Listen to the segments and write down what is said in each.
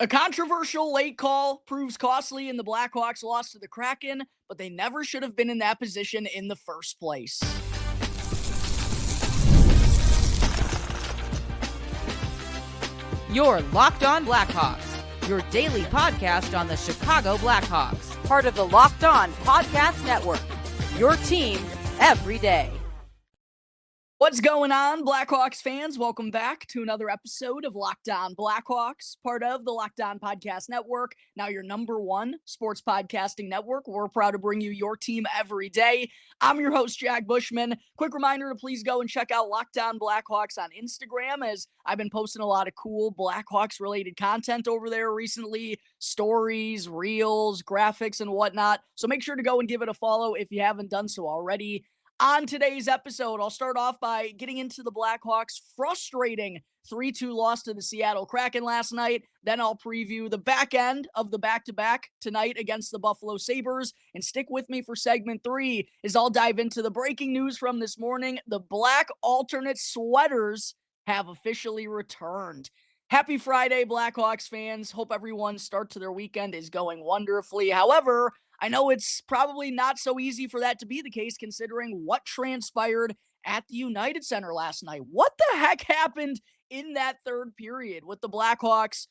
A controversial late call proves costly in the Blackhawks' loss to the Kraken, but they never should have been in that position in the first place. You're Locked On Blackhawks, your daily podcast on the Chicago Blackhawks, part of the Locked On Podcast Network, your team every day. What's going on, Blackhawks fans? Welcome back to another episode of Locked On Blackhawks, part of the Locked On Podcast Network, now your number one sports podcasting network. We're proud to bring you your team every day. I'm your host, Jack Bushman. Quick reminder to please go and check out Locked On Blackhawks on Instagram, as I've been posting a lot of cool Blackhawks-related content over there recently, stories, reels, graphics, and whatnot. So make sure to go and give it a follow if you haven't done so already. On today's episode, I'll start off by getting into the Blackhawks' frustrating 3-2 loss to the Seattle Kraken last night. Then I'll preview the back end of the back-to-back tonight against the Buffalo Sabres. And stick with me for segment 3 as I'll dive into the breaking news from this morning. The Black alternate sweaters have officially returned. Happy Friday, Blackhawks fans. Hope everyone's start to their weekend is going wonderfully. However, I know it's probably not so easy for that to be the case considering what transpired at the United Center last night. What the heck happened in that third period with the Blackhawks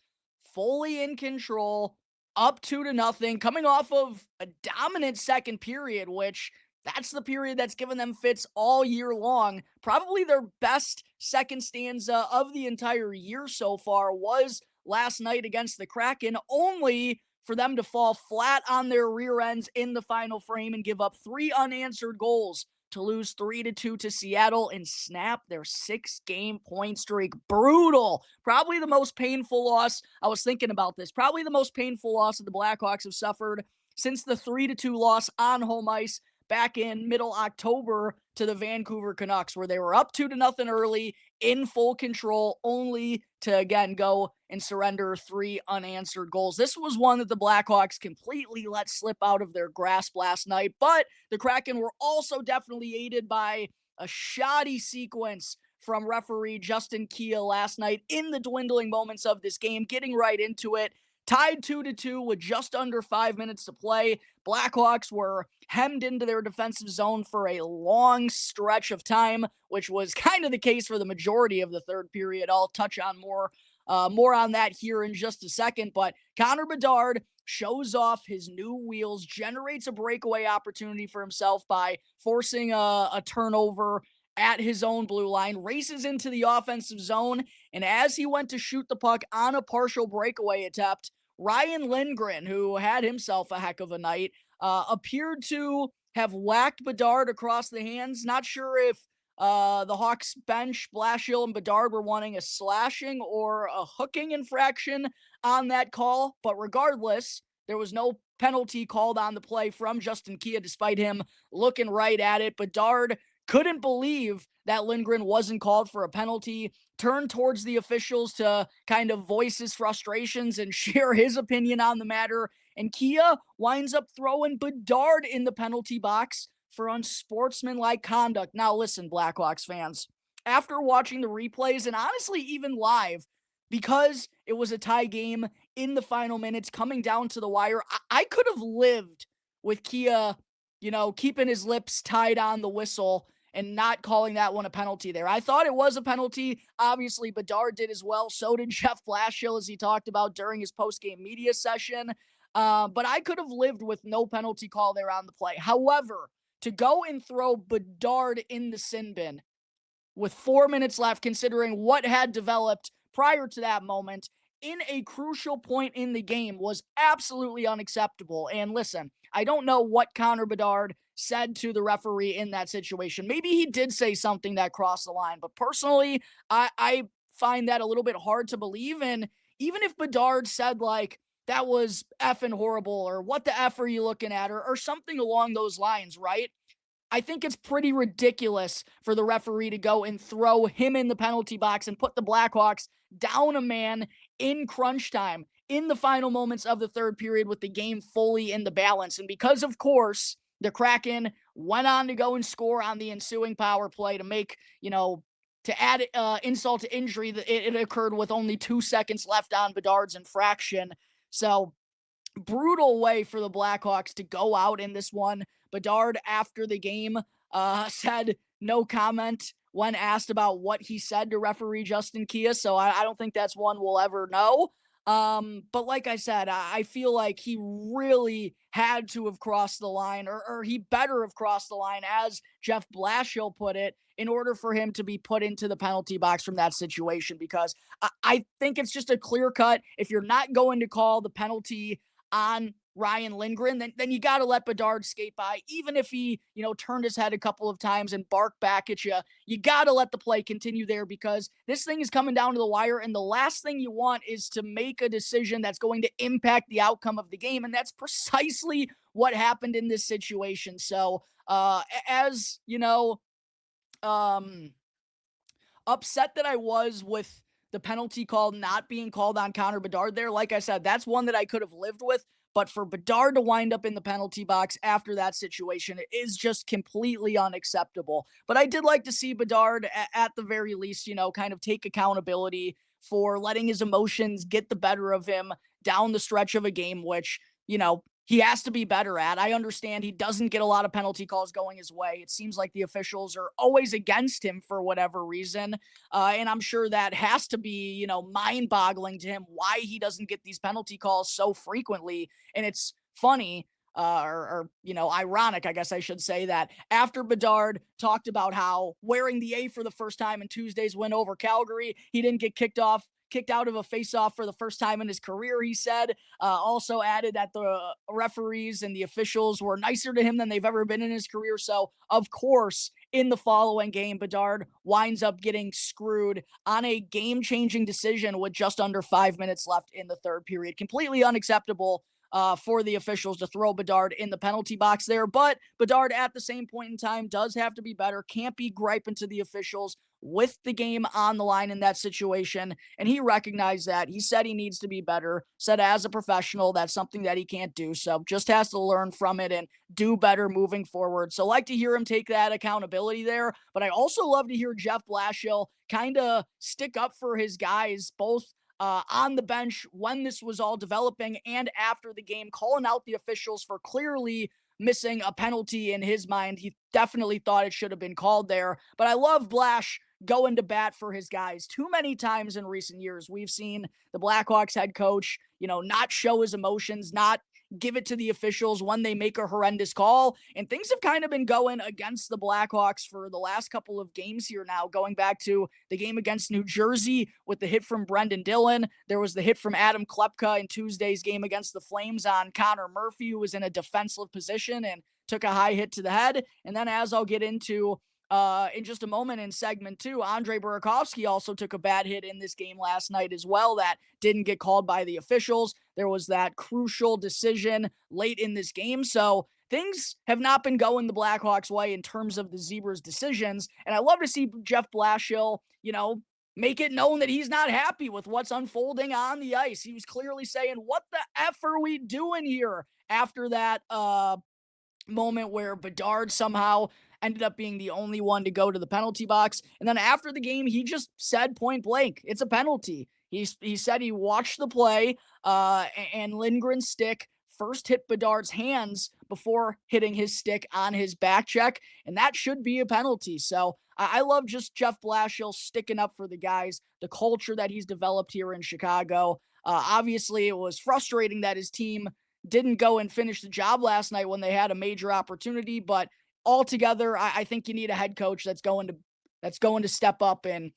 fully in control, up 2-0, coming off of a dominant second period, which that's the period that's given them fits all year long. Probably their best second stanza of the entire year so far was last night against the Kraken, only for them to fall flat on their rear ends in the final frame and give up 3 unanswered goals to lose 3-2 to Seattle and snap their 6-game point streak. Brutal. Probably the most painful loss. I was thinking about this. Probably the most painful loss that the Blackhawks have suffered since the 3-2 loss on home ice back in middle October to the Vancouver Canucks, where they were up 2-0 early, in full control, only to again go and surrender 3 unanswered goals. This was one that the Blackhawks completely let slip out of their grasp last night, but the Kraken were also definitely aided by a shoddy sequence from referee Justin Kia last night in the dwindling moments of this game, getting right into it. Tied 2-2 with just under 5 minutes to play. Blackhawks were hemmed into their defensive zone for a long stretch of time, which was kind of the case for the majority of the third period. I'll touch on more on that here in just a second. But Connor Bedard shows off his new wheels, generates a breakaway opportunity for himself by forcing a turnover at his own blue line, races into the offensive zone, and as he went to shoot the puck on a partial breakaway attempt, Ryan Lindgren, who had himself a heck of a night, appeared to have whacked Bedard across the hands. Not sure if the Hawks bench, Blashill and Bedard were wanting a slashing or a hooking infraction on that call, but regardless, there was no penalty called on the play from Justin Kia, despite him looking right at it. Bedard couldn't believe that Lindgren wasn't called for a penalty, turned towards the officials to kind of voice his frustrations and share his opinion on the matter, and Kia winds up throwing Bedard in the penalty box for unsportsmanlike conduct. Now listen, Blackhawks fans, after watching the replays and honestly even live, because it was a tie game in the final minutes coming down to the wire, I could have lived with Kia, keeping his lips tied on the whistle and not calling that one a penalty there. I thought it was a penalty. Obviously, Bedard did as well. So did Jeff Blashill, as he talked about during his post-game media session. But I could have lived with no penalty call there on the play. However, to go and throw Bedard in the sin bin with 4 minutes left, considering what had developed prior to that moment in a crucial point in the game, was absolutely unacceptable. And listen, I don't know what Connor Bedard said to the referee in that situation. Maybe he did say something that crossed the line, but personally, I find that a little bit hard to believe. And even if Bedard said, like, that was effing horrible, or what the F are you looking at, or something along those lines, right? I think it's pretty ridiculous for the referee to go and throw him in the penalty box and put the Blackhawks down a man in crunch time in the final moments of the third period with the game fully in the balance. And because, of course, the Kraken went on to go and score on the ensuing power play to make, to add insult to injury, it occurred with only 2 seconds left on Bedard's infraction. So brutal way for the Blackhawks to go out in this one. Bedard, after the game, said no comment when asked about what he said to referee Justin Kia, so I don't think that's one we'll ever know. But like I said, I feel like he really had to have crossed the line, or he better have crossed the line, as Jeff Blashill put it, in order for him to be put into the penalty box from that situation, because I think it's just a clear cut. If you're not going to call the penalty on Ryan Lindgren, then you got to let Bedard skate by. Even if he, turned his head a couple of times and barked back at you, you got to let the play continue there, because this thing is coming down to the wire. And the last thing you want is to make a decision that's going to impact the outcome of the game. And that's precisely what happened in this situation. So, as you know, upset that I was with the penalty call not being called on Connor Bedard there. Like I said, that's one that I could have lived with. But for Bedard to wind up in the penalty box after that situation, it is just completely unacceptable. But I did like to see Bedard, at the very least, kind of take accountability for letting his emotions get the better of him down the stretch of a game, which, he has to be better at. I understand he doesn't get a lot of penalty calls going his way. It seems like the officials are always against him for whatever reason. And I'm sure that has to be, mind-boggling to him why he doesn't get these penalty calls so frequently. And it's funny, ironic, I guess I should say, that after Bedard talked about how wearing the A for the first time in Tuesday's win over Calgary, he didn't get kicked out of a faceoff for the first time in his career, he said. Also added that the referees and the officials were nicer to him than they've ever been in his career. So, of course, in the following game, Bedard winds up getting screwed on a game-changing decision with just under 5 minutes left in the third period. Completely unacceptable for the officials to throw Bedard in the penalty box there. But Bedard, at the same point in time, does have to be better. Can't be griping to the officials with the game on the line in that situation. And he recognized that. He said he needs to be better. Said as a professional, that's something that he can't do. So just has to learn from it and do better moving forward. So like to hear him take that accountability there. But I also love to hear Jeff Blashill kind of stick up for his guys, both on the bench when this was all developing and after the game, calling out the officials for clearly missing a penalty in his mind. He definitely thought it should have been called there. But I love Blash going to bat for his guys. Too many times in recent years, we've seen the Blackhawks head coach, not show his emotions, not give it to the officials when they make a horrendous call. And things have kind of been going against the Blackhawks for the last couple of games here now, going back to the game against New Jersey with the hit from Brendan Dillon. There was the hit from Adam Klepka in Tuesday's game against the Flames on Connor Murphy, who was in a defensive position and took a high hit to the head. And then, as I'll get into in just a moment in segment 2, Andre Burakovsky also took a bad hit in this game last night as well that didn't get called by the officials. There was that crucial decision late in this game. So things have not been going the Blackhawks' way in terms of the Zebras' decisions. And I love to see Jeff Blashill, make it known that he's not happy with what's unfolding on the ice. He was clearly saying, what the F are we doing here? After that moment where Bedard somehow ended up being the only one to go to the penalty box. And then after the game, he just said point blank, it's a penalty. He said he watched the play and Lindgren's stick first hit Bedard's hands before hitting his stick on his back check. And that should be a penalty. So I love just Jeff Blashill sticking up for the guys, the culture that he's developed here in Chicago. Obviously, it was frustrating that his team didn't go and finish the job last night when they had a major opportunity, but altogether, I think you need a head coach that's going to step up and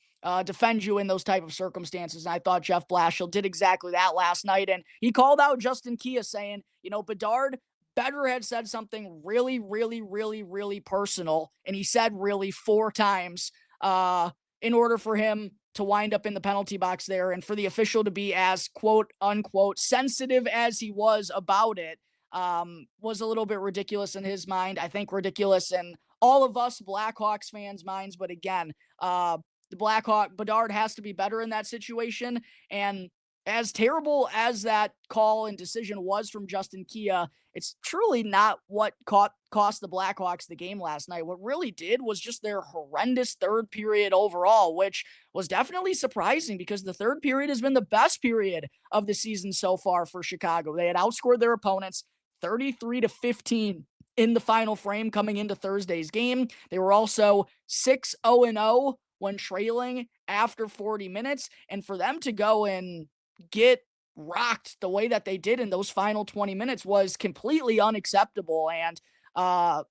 defend you in those type of circumstances. And I thought Jeff Blashill did exactly that last night. And he called out Justin Kia saying, Bedard better had said something really, really, really, really personal. And he said really 4 times in order for him to wind up in the penalty box there and for the official to be as quote unquote sensitive as he was about it. Was a little bit ridiculous in his mind. I think ridiculous in all of us Blackhawks fans' minds. But again, the Bedard has to be better in that situation. And As terrible as that call and decision was from Justin Kia, it's truly not what cost the Blackhawks the game last night. What really did was just their horrendous third period overall, which was definitely surprising because the third period has been the best period of the season so far for Chicago. They had outscored their opponents 33-15 in the final frame coming into Thursday's game. They were also 6-0-0 when trailing after 40 minutes. And for them to go and get rocked the way that they did in those final 20 minutes was completely unacceptable, and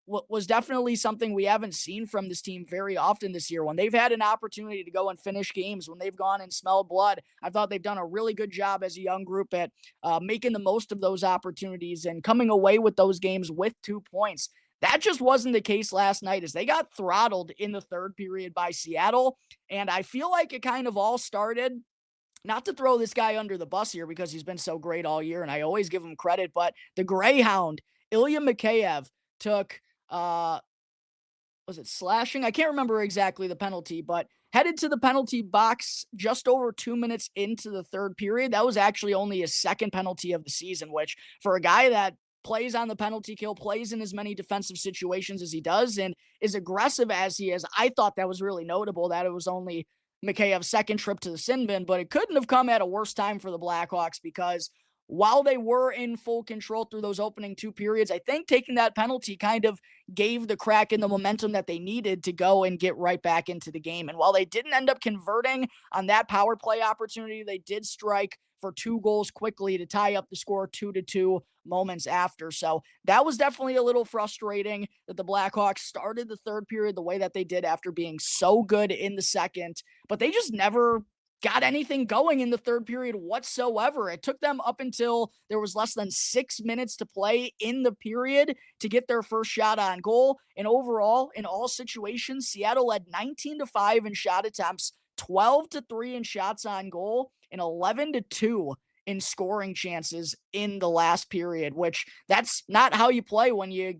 was definitely something we haven't seen from this team very often this year. When they've had an opportunity to go and finish games, when they've gone and smelled blood, I thought they've done a really good job as a young group at making the most of those opportunities and coming away with those games with 2 points. That just wasn't the case last night, as they got throttled in the third period by Seattle, and I feel like it kind of all started, not to throw this guy under the bus here because he's been so great all year and I always give him credit, but the Greyhound, Ilya Mikheyev, took, was it slashing? I can't remember exactly the penalty, but headed to the penalty box just over 2 minutes into the third period. That was actually only his second penalty of the season, which for a guy that plays on the penalty kill, plays in as many defensive situations as he does, and is aggressive as he is, I thought that was really notable that it was only Mikheyev's second trip to the sin bin, but it couldn't have come at a worse time for the Blackhawks because while they were in full control through those opening 2 periods, I think taking that penalty kind of gave the Kraken the momentum that they needed to go and get right back into the game. And while they didn't end up converting on that power play opportunity, they did strike for 2 goals quickly to tie up the score 2-2 moments after. So that was definitely a little frustrating that the Blackhawks started the third period the way that they did after being so good in the second, but they just never got anything going in the third period whatsoever. It took them up until there was less than 6 minutes to play in the period to get their first shot on goal. And overall, in all situations, Seattle led 19-5 in shot attempts, 12-3 in shots on goal, and 11-2 in scoring chances in the last period, which that's not how you play when you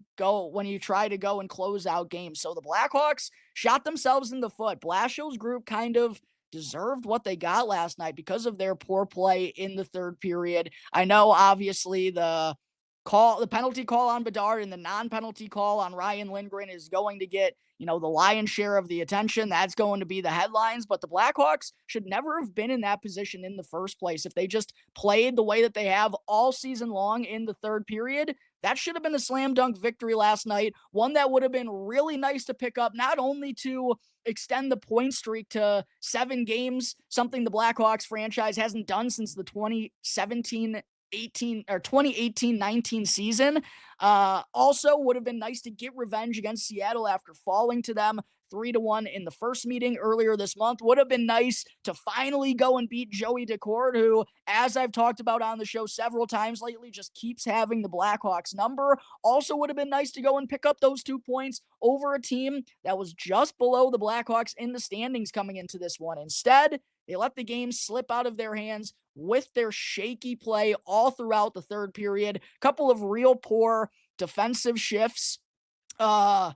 try to go and close out games. So the Blackhawks shot themselves in the foot. Blashill's group kind of deserved what they got last night because of their poor play in the third period. I know obviously the penalty call on Bedard and the non-penalty call on Ryan Lindgren is going to get, the lion's share of the attention. That's going to be the headlines, but the Blackhawks should never have been in that position in the first place. If they just played the way that they have all season long in the third period, that should have been a slam dunk victory last night. One that would have been really nice to pick up, not only to extend the point streak to 7 games, something the Blackhawks franchise hasn't done since the 2018-19 season. Also would have been nice to get revenge against Seattle after falling to them 3-1 in the first meeting earlier this month. Would have been nice to finally go and beat Joey Daccord, who, as I've talked about on the show several times lately, just keeps having the Blackhawks number. Also would have been nice to go and pick up those 2 points over a team that was just below the Blackhawks in the standings coming into this one. Instead, they let the game slip out of their hands with their shaky play all throughout the third period. Couple of real poor defensive shifts by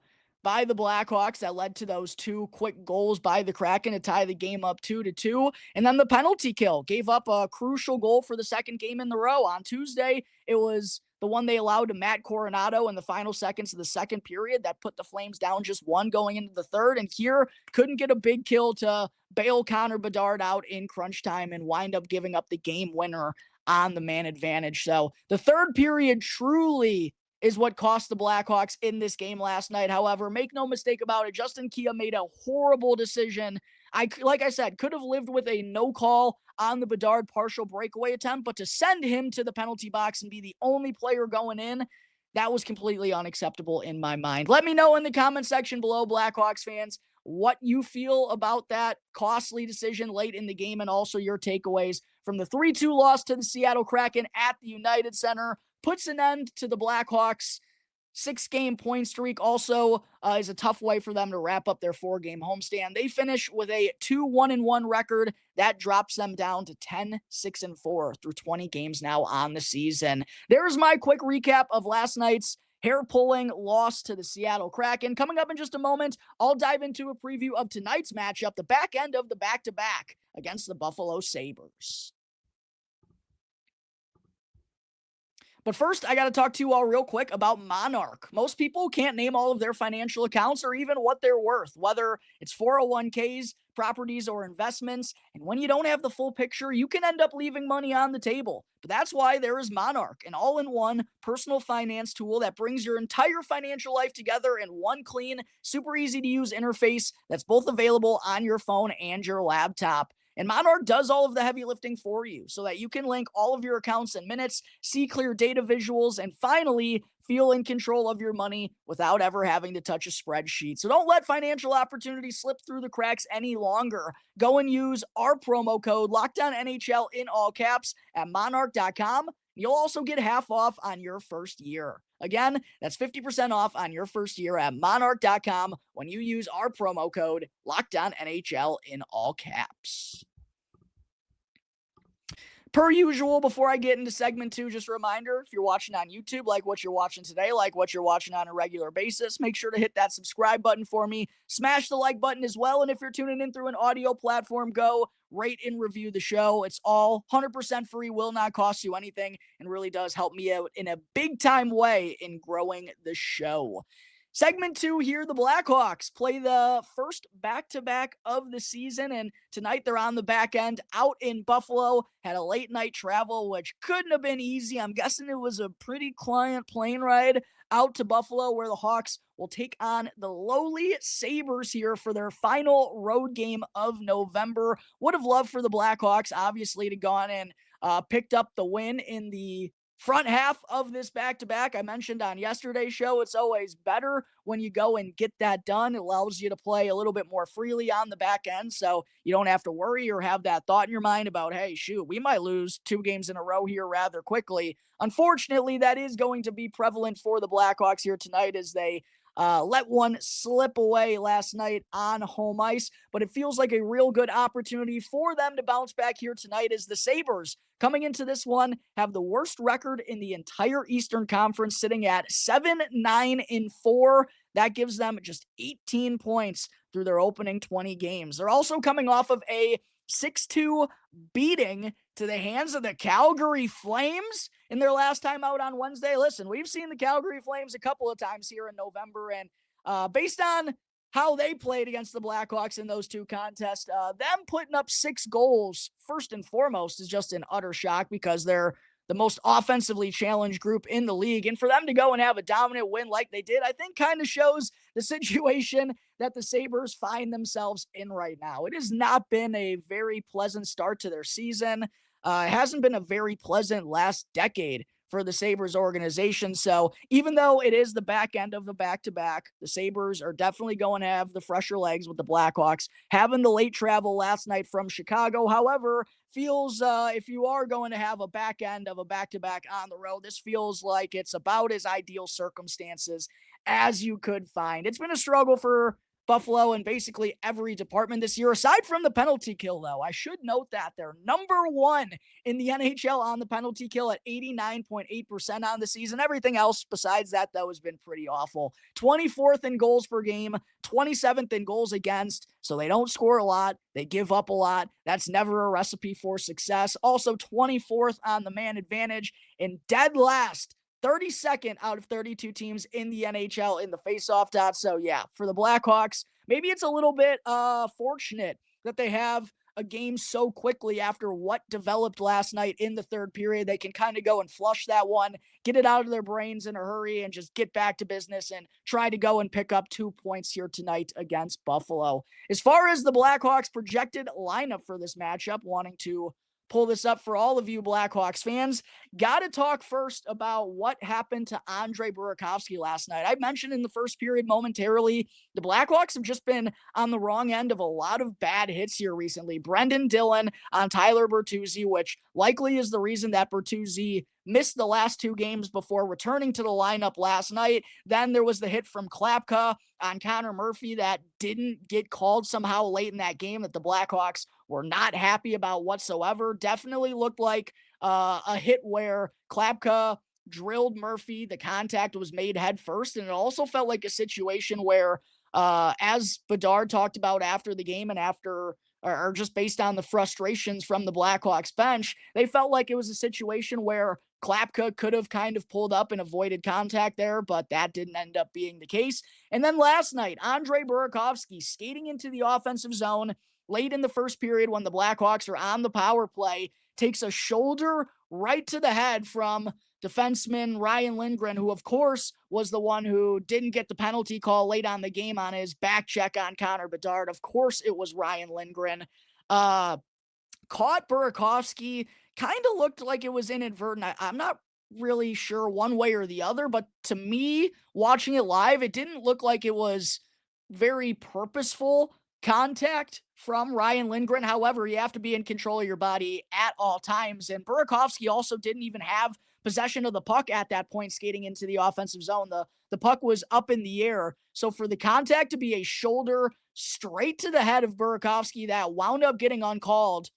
the Blackhawks that led to those 2 quick goals by the Kraken to tie the game up 2-2. And then the penalty kill gave up a crucial goal for the second game in the row. On Tuesday, it was the one they allowed to Matt Coronado in the final seconds of the second period that put the Flames down just 1 going into the third. And here couldn't get a big kill to bail Connor Bedard out in crunch time and wind up giving up the game winner on the man advantage. So the third period truly is what cost the Blackhawks in this game last night. However, make no mistake about it, Justin Kia made a horrible decision. Like I said, could have lived with a no call on the Bedard partial breakaway attempt, but to send him to the penalty box and be the only player going in, that was completely unacceptable in my mind. Let me know in the comment section below, Blackhawks fans, what you feel about that costly decision late in the game and also your takeaways from the 3-2 loss to the Seattle Kraken at the United Center. Puts an end to the Blackhawks' 6-game point streak. Also is a tough way for them to wrap up their 4-game homestand. They finish with a 2-1-1 record. That drops them down to 10-6-4 through 20 games now on the season. There's my quick recap of last night's hair-pulling loss to the Seattle Kraken. Coming up in just a moment, I'll dive into a preview of tonight's matchup, the back end of the back-to-back against the Buffalo Sabres. But first, I got to talk to you all real quick about Monarch. Most people can't name all of their financial accounts or even what they're worth, whether it's 401ks, properties, or investments. And when you don't have the full picture, you can end up leaving money on the table. But that's why there is Monarch, an all-in-one personal finance tool that brings your entire financial life together in one clean, super easy-to-use interface that's both available on your phone and your laptop. And Monarch does all of the heavy lifting for you so that you can link all of your accounts in minutes, see clear data visuals, and finally feel in control of your money without ever having to touch a spreadsheet. So don't let financial opportunities slip through the cracks any longer. Go and use our promo code LOCKEDONNHL in all caps at monarch.com. You'll also get half off on your first year. Again, that's 50% off on your first year at monarch.com when you use our promo code LOCKEDONNHL in all caps. Per usual, before I get into segment 2, just a reminder, if you're watching on YouTube, like what you're watching today, like what you're watching on a regular basis, make sure to hit that subscribe button for me. Smash the like button as well. And if you're tuning in through an audio platform, go rate and review the show. It's all 100% free, will not cost you anything, and really does help me out in a big time way in growing the show. Segment 2 here, the Blackhawks play the first back-to-back of the season, and tonight they're on the back end out in Buffalo. Had a late night travel, which couldn't have been easy. I'm guessing it was a pretty client plane ride out to Buffalo, where the Hawks will take on the lowly Sabres here for their final road game of November. Would have loved for the Blackhawks, obviously, to gone and picked up the win in the front half of this back-to-back. I mentioned on yesterday's show, it's always better when you go and get that done. It allows you to play a little bit more freely on the back end, so you don't have to worry or have that thought in your mind about, hey, shoot, we might lose 2 games in a row here rather quickly. Unfortunately, that is going to be prevalent for the Blackhawks here tonight as they let one slip away last night on home ice, but it feels like a real good opportunity for them to bounce back here tonight as the Sabres, coming into this one, have the worst record in the entire Eastern Conference, sitting at 7-9-4. That gives them just 18 points through their opening 20 games. They're also coming off of a 6-2 beating to the hands of the Calgary Flames in their last time out on Wednesday. Listen, we've seen the Calgary Flames a couple of times here in November, and based on how they played against the Blackhawks in those 2 contests, them putting up 6 goals, first and foremost, is just an utter shock because they're the most offensively challenged group in the league. And for them to go and have a dominant win like they did, I think kind of shows the situation that the Sabres find themselves in right now. It has not been a very pleasant start to their season. It hasn't been a very pleasant last decade for the Sabres organization. So even though it is the back end of the back-to-back, the Sabres are definitely going to have the fresher legs with the Blackhawks. Having the late travel last night from Chicago, however, feels if you are going to have a back end of a back-to-back on the road, this feels like it's about as ideal circumstances as you could find. It's been a struggle for Buffalo in basically every department this year, aside from the penalty kill, though. I should note that they're number 1 in the NHL on the penalty kill at 89.8% on the season. Everything else besides that, though, has been pretty awful. 24th in goals per game, 27th in goals against, so they don't score a lot. They give up a lot. That's never a recipe for success. Also 24th on the man advantage, and dead last, 32nd out of 32 teams in the NHL in the faceoff dot. So yeah, for the Blackhawks, maybe it's a little bit fortunate that they have a game so quickly after what developed last night in the third period. They can kind of go and flush that one, get it out of their brains in a hurry, and just get back to business and try to go and pick up 2 points here tonight against Buffalo. As far as the Blackhawks projected lineup for this matchup, wanting to pull this up for all of you Blackhawks fans, got to talk first about what happened to Andre Burakovsky last night. I mentioned in the first period momentarily, the Blackhawks have just been on the wrong end of a lot of bad hits here recently. Brendan Dillon on Tyler Bertuzzi, which likely is the reason that Bertuzzi missed the last 2 games before returning to the lineup last night. Then there was the hit from Klapka on Connor Murphy that didn't get called somehow late in that game that the Blackhawks were not happy about whatsoever. Definitely looked like a hit where Klapka drilled Murphy. The contact was made head first, and it also felt like a situation where, as Bedard talked about after the game and after or just based on the frustrations from the Blackhawks bench, they felt like it was a situation where Klapka could have kind of pulled up and avoided contact there, but that didn't end up being the case. And then last night, Andrei Burakovsky skating into the offensive zone late in the first period when the Blackhawks are on the power play, takes a shoulder right to the head from defenseman Ryan Lindgren, who, of course, was the one who didn't get the penalty call late on the game on his back check on Connor Bedard. Of course, it was Ryan Lindgren. Caught Burakovsky, kind of looked like it was inadvertent. I'm not really sure one way or the other, but to me, watching it live, it didn't look like it was very purposeful contact from Ryan Lindgren. However, you have to be in control of your body at all times. And Burakovsky also didn't even have possession of the puck at that point skating into the offensive zone. The puck was up in the air. So for the contact to be a shoulder straight to the head of Burakovsky that wound up getting uncalled,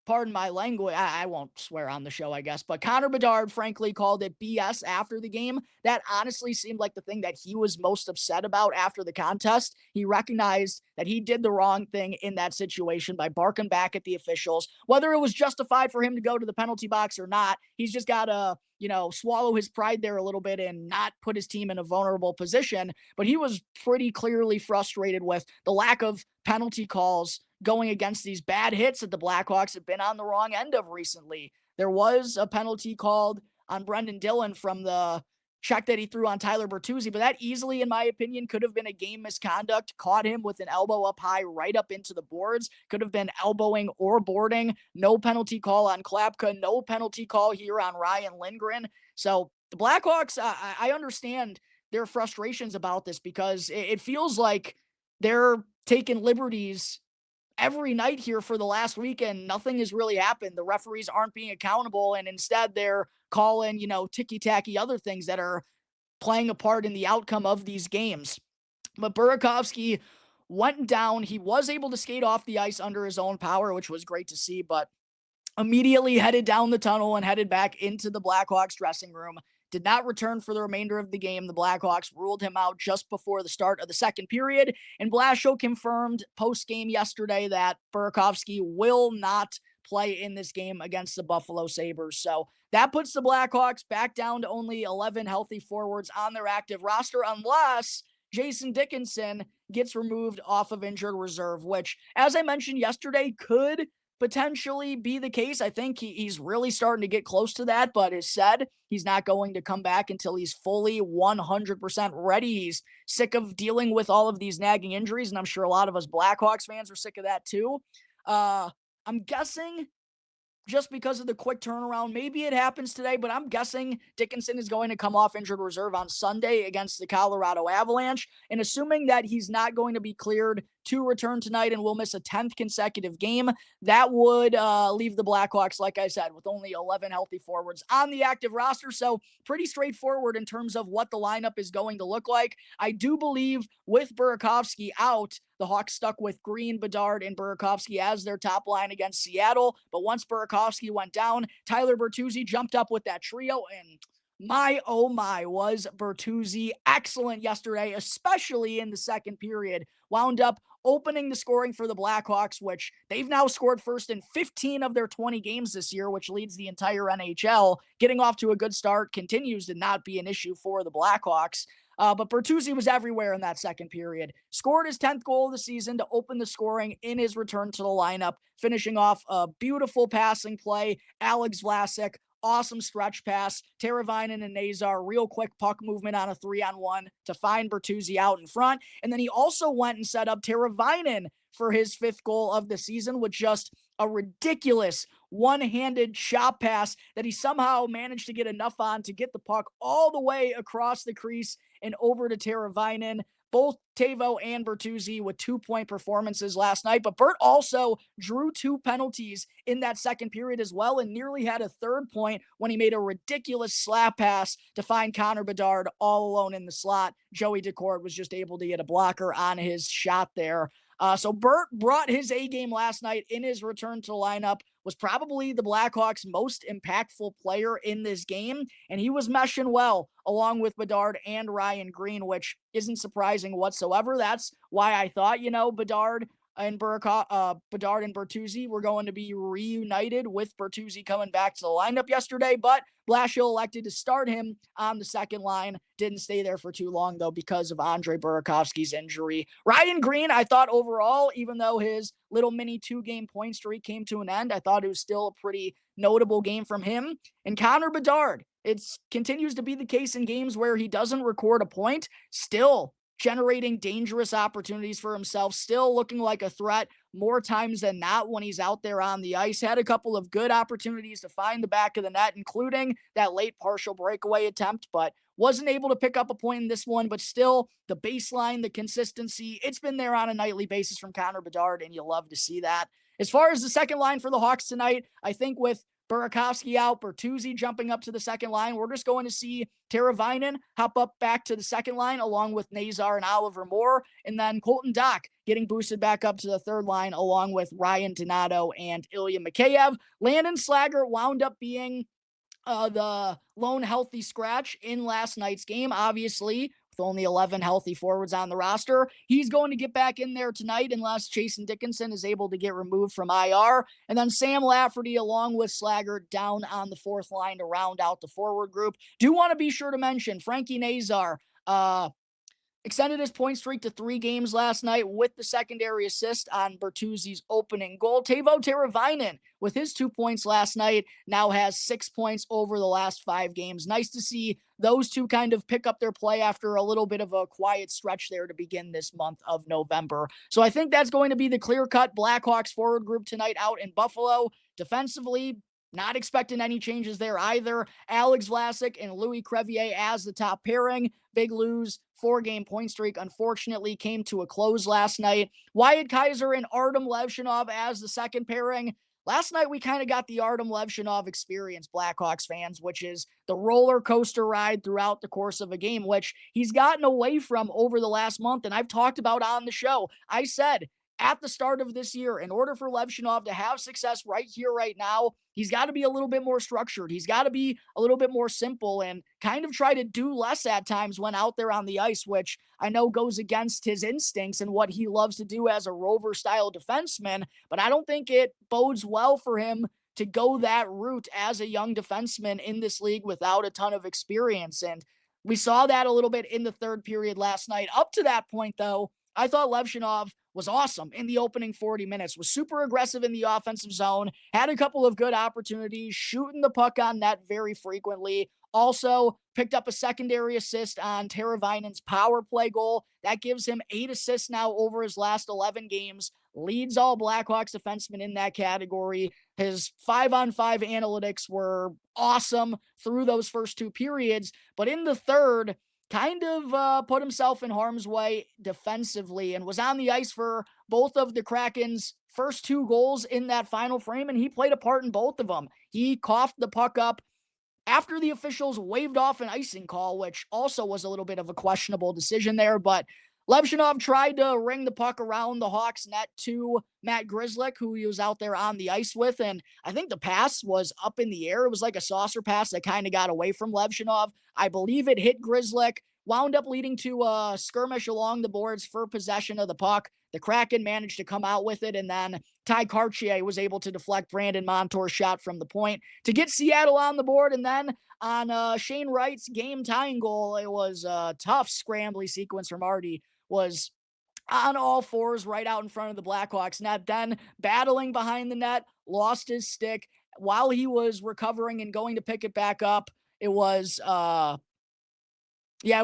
pardon my language, I won't swear on the show, I guess, but Connor Bedard, frankly, called it BS after the game. That honestly seemed like the thing that he was most upset about after the contest. He recognized that he did the wrong thing in that situation by barking back at the officials. Whether it was justified for him to go to the penalty box or not, he's just got to, swallow his pride there a little bit and not put his team in a vulnerable position. But he was pretty clearly frustrated with the lack of penalty calls going against these bad hits that the Blackhawks have been on the wrong end of recently. There was a penalty called on Brendan Dillon from the check that he threw on Tyler Bertuzzi, but that easily, in my opinion, could have been a game misconduct. Caught him with an elbow up high right up into the boards. Could have been elbowing or boarding. No penalty call on Klapka. No penalty call here on Ryan Lindgren. So the Blackhawks, I understand their frustrations about this because it feels like they're taking liberties every night here for the last week and nothing has really happened. The referees aren't being accountable and instead they're calling, ticky-tacky other things that are playing a part in the outcome of these games. But Burakovsky went down. He was able to skate off the ice under his own power, which was great to see, but immediately headed down the tunnel and headed back into the Blackhawks dressing room. Did not return for the remainder of the game. The Blackhawks ruled him out just before the start of the second period, and Blashill confirmed post-game yesterday that Burakovsky will not play in this game against the Buffalo Sabres. So that puts the Blackhawks back down to only 11 healthy forwards on their active roster, unless Jason Dickinson gets removed off of injured reserve, which, as I mentioned yesterday, could potentially be the case. I think he's really starting to get close to that, but has said he's not going to come back until he's fully 100% ready. He's sick of dealing with all of these nagging injuries, and I'm sure a lot of us Blackhawks fans are sick of that too. I'm guessing just because of the quick turnaround, maybe it happens today, but I'm guessing Dickinson is going to come off injured reserve on Sunday against the Colorado Avalanche. And assuming that he's not going to be cleared to return tonight and will miss a 10th consecutive game, that would leave the Blackhawks, like I said, with only 11 healthy forwards on the active roster. So pretty straightforward in terms of what the lineup is going to look like. I do believe with Burakovsky out, the Hawks stuck with Green, Bedard, and Burakovsky as their top line against Seattle. But once Burakovsky went down, Tyler Bertuzzi jumped up with that trio, and my, oh my, was Bertuzzi excellent yesterday, especially in the second period. Wound up opening the scoring for the Blackhawks, which they've now scored first in 15 of their 20 games this year, which leads the entire NHL. Getting off to a good start continues to not be an issue for the Blackhawks. But Bertuzzi was everywhere in that second period. Scored his 10th goal of the season to open the scoring in his return to the lineup, finishing off a beautiful passing play. Alex Vlasic, awesome stretch pass. Teravainen and Nazar, real quick puck movement on a 3-on-1 to find Bertuzzi out in front. And then he also went and set up Teravainen for his 5th goal of the season with just a ridiculous one-handed shot pass that he somehow managed to get enough on to get the puck all the way across the crease and over to Teravainen. Both Tavo and Bertuzzi with 2-point performances last night, but Bert also drew 2 penalties in that second period as well and nearly had a 3rd point when he made a ridiculous slap pass to find Connor Bedard all alone in the slot. Joey Decord was just able to get a blocker on his shot there. So Bert brought his A game last night in his return to the lineup, was probably the Blackhawks' most impactful player in this game, and he was meshing well along with Bedard and Ryan Green, which isn't surprising whatsoever. That's why I thought, Bedard and Bedard and Bertuzzi were going to be reunited, with Bertuzzi coming back to the lineup yesterday, but Blashill elected to start him on the second line. Didn't stay there for too long, though, because of Andre Burakovsky's injury. Ryan Green, I thought overall, even though his little mini 2-game point streak came to an end, I thought it was still a pretty notable game from him. And Connor Bedard, it continues to be the case in games where he doesn't record a point, still generating dangerous opportunities for himself, still looking like a threat more times than not when he's out there on the ice. Had a couple of good opportunities to find the back of the net, including that late partial breakaway attempt, but wasn't able to pick up a point in this one. But still, the baseline, the consistency, it's been there on a nightly basis from Connor Bedard, and you love to see that. As far as the second line for the Hawks tonight, I think with Burakovsky out, Bertuzzi jumping up to the second line, we're just going to see Teravainen hop up back to the second line along with Nazar and Oliver Moore, and then Colton Dach getting boosted back up to the third line along with Ryan Donato and Ilya Mikheyev. Landon Slaggert wound up being the lone healthy scratch in last night's game, obviously, with only 11 healthy forwards on the roster. He's going to get back in there tonight unless Jason Dickinson is able to get removed from IR. And then Sam Lafferty along with Slaggert down on the fourth line to round out the forward group. Do want to be sure to mention Frankie Nazar, extended his point streak to 3 games last night with the secondary assist on Bertuzzi's opening goal. Teuvo Teravainen, with his 2 points last night, now has 6 points over the last 5 games. Nice to see those two kind of pick up their play after a little bit of a quiet stretch there to begin this month of November. So I think that's going to be the clear-cut Blackhawks forward group tonight out in Buffalo. Defensively, not expecting any changes there either. Alex Vlasic and Louis Crevier as the top pairing. Big Lou's 4-game point streak unfortunately came to a close last night. Wyatt Kaiser and Artem Levshinov as the second pairing. Last night, we kind of got the Artem Levshinov experience, Blackhawks fans, which is the roller coaster ride throughout the course of a game, which he's gotten away from over the last month. And I've talked about on the show. I said at the start of this year, in order for Levshinov to have success right here, right now, he's got to be a little bit more structured. He's got to be a little bit more simple and kind of try to do less at times when out there on the ice, which I know goes against his instincts and what he loves to do as a rover-style defenseman, but I don't think it bodes well for him to go that route as a young defenseman in this league without a ton of experience. And we saw that a little bit in the third period last night. Up to that point, though, I thought Levshinov was awesome in the opening 40 minutes, was super aggressive in the offensive zone, had a couple of good opportunities, shooting the puck on net very frequently. Also picked up a secondary assist on Teravainen's power play goal. That gives him 8 assists now over his last 11 games. Leads all Blackhawks defensemen in that category. His 5-on-5 analytics were awesome through those first 2 periods, but in the third, kind of put himself in harm's way defensively and was on the ice for both of the Kraken's first 2 goals in that final frame, and he played a part in both of them. He coughed the puck up after the officials waved off an icing call, which also was a little bit of a questionable decision there, but Levshinov tried to ring the puck around the Hawks net to Matt Grzelcyk, who he was out there on the ice with, and I think the pass was up in the air. It was like a saucer pass that kind of got away from Levshinov. I believe it hit Grzelcyk, wound up leading to a skirmish along the boards for possession of the puck. The Kraken managed to come out with it, and then Ty Cartier was able to deflect Brandon Montour's shot from the point to get Seattle on the board. And then on Shane Wright's game-tying goal, it was a tough scrambly sequence from Artie, was on all fours right out in front of the Blackhawks net, then battling behind the net, lost his stick. While he was recovering and going to pick it back up, it was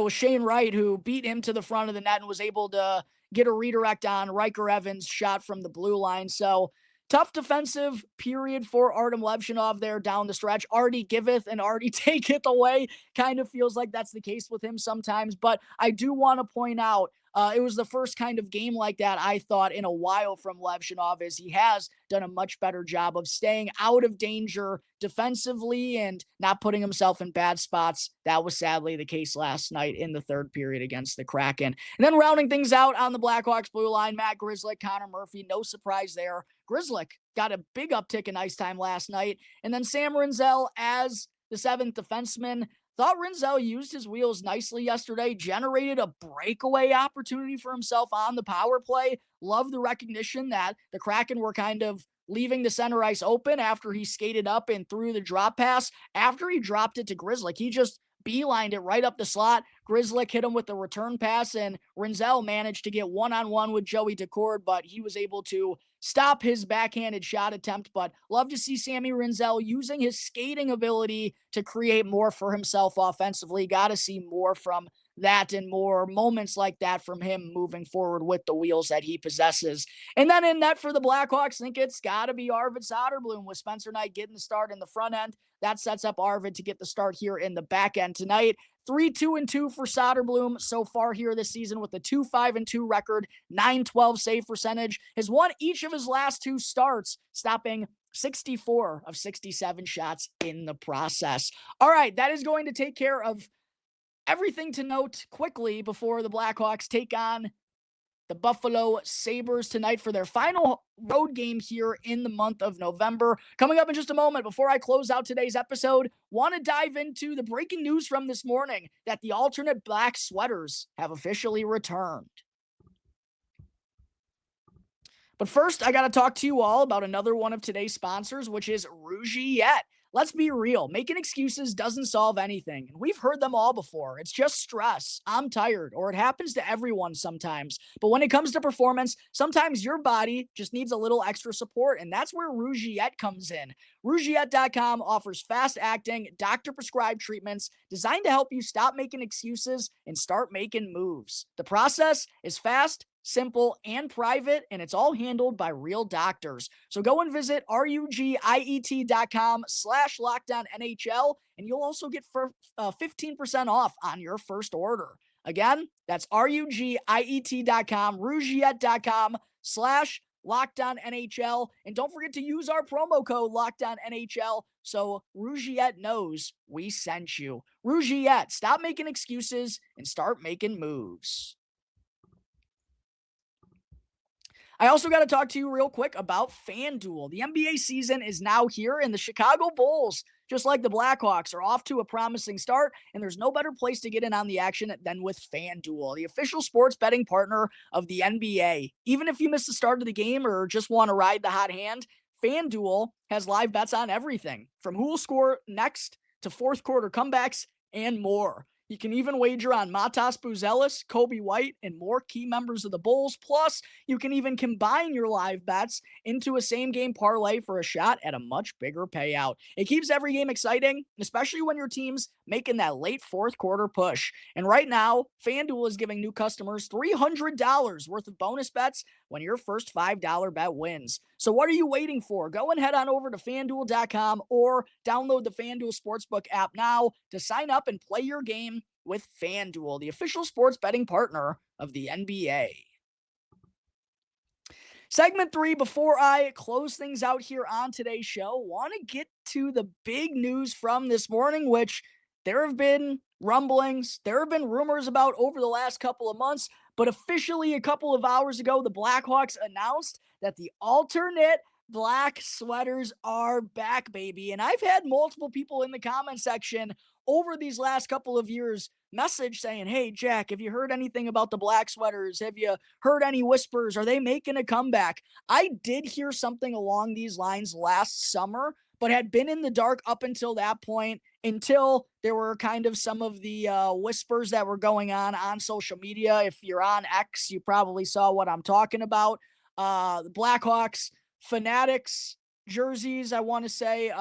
Shane Wright who beat him to the front of the net and was able to get a redirect on Riker Evans' shot from the blue line. So tough defensive period for Artem Levshinov there down the stretch. Artie giveth and Artie taketh away. Kind of feels like that's the case with him sometimes. But I do want to point out, it was the first kind of game like that, I thought, in a while from Levshinov, as he has done a much better job of staying out of danger defensively and not putting himself in bad spots. That was sadly the case last night in the third period against the Kraken. And then rounding things out on the Blackhawks blue line, Matt Grzelcyk, Connor Murphy, no surprise there. Grzelcyk got a big uptick in ice time last night. And then Sam Rinzel as the seventh defenseman. Thought Rinzel used his wheels nicely yesterday, generated a breakaway opportunity for himself on the power play. Love the recognition that the Kraken were kind of leaving the center ice open after he skated up and threw the drop pass. After he dropped it to Grzelcyk, he just beelined it right up the slot. Grzelcyk hit him with the return pass, and Rinzel managed to get one-on-one with Joey Daccord, but he was able to stop his backhanded shot attempt. But love to see Sammy Rinzel using his skating ability to create more for himself offensively. Got to see more from that and more moments like that from him moving forward with the wheels that he possesses. And then in net for the Blackhawks, I think it's got to be Arvid Soderblom with Spencer Knight getting the start in the front end. That sets up Arvid to get the start here in the back end tonight. 3-2-2 for Soderblom so far here this season with a 2-5-2 record, .912 save percentage. Has won each of his last two starts, stopping 64 of 67 shots in the process. All right, that is going to take care of everything to note quickly before the Blackhawks take on the Buffalo Sabres tonight for their final road game here in the month of November. Coming up in just a moment, before I close out today's episode, want to dive into the breaking news from this morning that the alternate black sweaters have officially returned. But first, I got to talk to you all about another one of today's sponsors, which is Rougiette. Let's be real. Making excuses doesn't solve anything. And we've heard them all before. It's just stress. I'm tired, or it happens to everyone sometimes. But when it comes to performance, sometimes your body just needs a little extra support, and that's where Rougiette comes in. Rougiette.com offers fast-acting, doctor-prescribed treatments designed to help you stop making excuses and start making moves. The process is fast, simple, and private, and it's all handled by real doctors. So go and visit rugiet.com/LockedOnNHL, and you'll also get 15% off on your first order. Again, that's rugiet.com, rugiet.com/LockedOnNHL, and don't forget to use our promo code LockedOnNHL so Rougiette knows we sent you. Rougiette, stop making excuses and start making moves. I also got to talk to you real quick about FanDuel. The NBA season is now here, and the Chicago Bulls, just like the Blackhawks, are off to a promising start, and there's no better place to get in on the action than with FanDuel, the official sports betting partner of the NBA. Even if you miss the start of the game or just want to ride the hot hand, FanDuel has live bets on everything, from who will score next to fourth quarter comebacks and more. You can even wager on Matas Buzelis, Kobe White, and more key members of the Bulls. Plus, you can even combine your live bets into a same-game parlay for a shot at a much bigger payout. It keeps every game exciting, especially when your team's making that late fourth quarter push. And right now, FanDuel is giving new customers $300 worth of bonus bets when your first $5 bet wins. So what are you waiting for? Go and head on over to FanDuel.com or download the FanDuel Sportsbook app now to sign up and play your game with FanDuel, the official sports betting partner of the NBA. Segment 3, before I close things out here on today's show, want to get to the big news from this morning, which there have been rumblings, there have been rumors about over the last couple of months, but officially a couple of hours ago, the Blackhawks announced that the alternate black sweaters are back, baby. And I've had multiple people in the comment section over these last couple of years message saying, hey, Jack, have you heard anything about the black sweaters? Have you heard any whispers? Are they making a comeback? I did hear something along these lines last summer, but had been in the dark up until that point, until there were kind of some of the whispers that were going on social media. If you're on X, you probably saw what I'm talking about. The Blackhawks Fanatics jerseys, I want to say,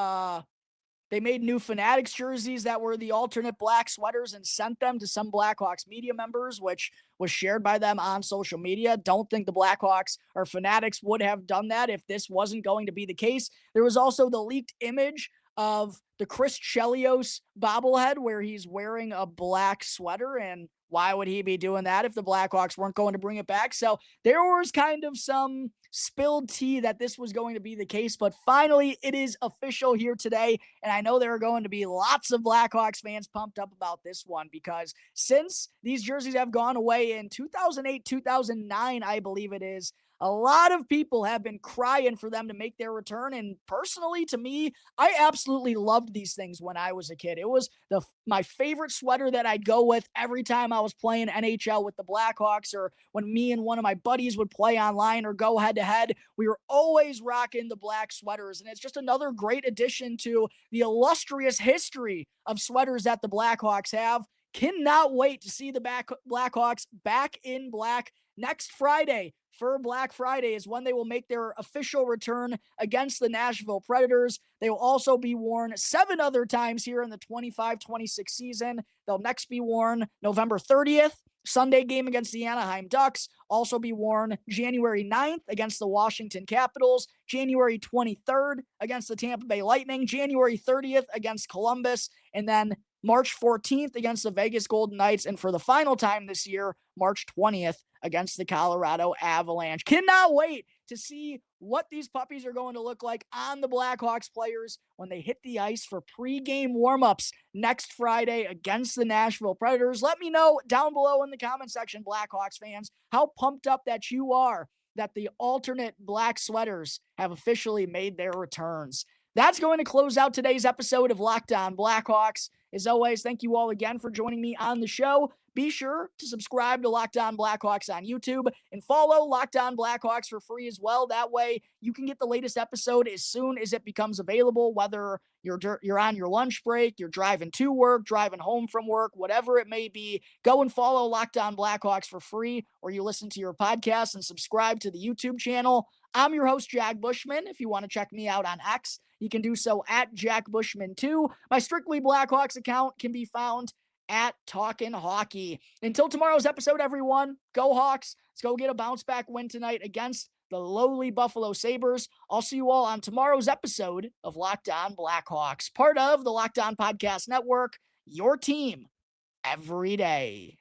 they made new Fanatics jerseys that were the alternate black sweaters and sent them to some Blackhawks media members, which was shared by them on social media. Don't think the Blackhawks or Fanatics would have done that if this wasn't going to be the case. There was also the leaked image of the Chris Chelios bobblehead where he's wearing a black sweater, and why would he be doing that if the Blackhawks weren't going to bring it back? So there was kind of some spilled tea that this was going to be the case, but finally it is official here today, and I know there are going to be lots of Blackhawks fans pumped up about this one because since these jerseys have gone away in 2008, 2009, I believe it is, A lot of people have been crying for them to make their return. And personally, to me, I absolutely loved these things when I was a kid. It was my favorite sweater that I'd go with every time I was playing NHL with the Blackhawks, or when me and one of my buddies would play online or go head to head. We were always rocking the black sweaters. And it's just another great addition to the illustrious history of sweaters that the Blackhawks have. Cannot wait to see the Blackhawks back in black next Friday. For Black Friday is when they will make their official return against the Nashville Predators. They will also be worn 7 other times here in the 25-26 season. They'll next be worn November 30th, Sunday game against the Anaheim Ducks. Also be worn January 9th against the Washington Capitals, January 23rd against the Tampa Bay Lightning, January 30th against Columbus, and then March 14th against the Vegas Golden Knights, and for the final time this year, March 20th against the Colorado Avalanche. Cannot wait to see what these puppies are going to look like on the Blackhawks players when they hit the ice for pregame warmups next Friday against the Nashville Predators. Let me know down below in the comment section, Blackhawks fans, how pumped up that you are that the alternate black sweaters have officially made their returns. That's going to close out today's episode of Locked On Blackhawks. As always, thank you all again for joining me on the show. Be sure to subscribe to Locked On Blackhawks on YouTube and follow Locked On Blackhawks for free as well. That way, you can get the latest episode as soon as it becomes available, whether you're on your lunch break, you're driving to work, driving home from work, whatever it may be. Go and follow Locked On Blackhawks for free, or you listen to your podcast and subscribe to the YouTube channel. I'm your host, Jack Bushman. If you want to check me out on X, you can do so at Jack Bushman2. My Strictly Blackhawks account can be found at Talkin' Hockey. Until tomorrow's episode, everyone, go Hawks. Let's go get a bounce back win tonight against the lowly Buffalo Sabres. I'll see you all on tomorrow's episode of Locked On Blackhawks, part of the Locked On Podcast Network, your team every day.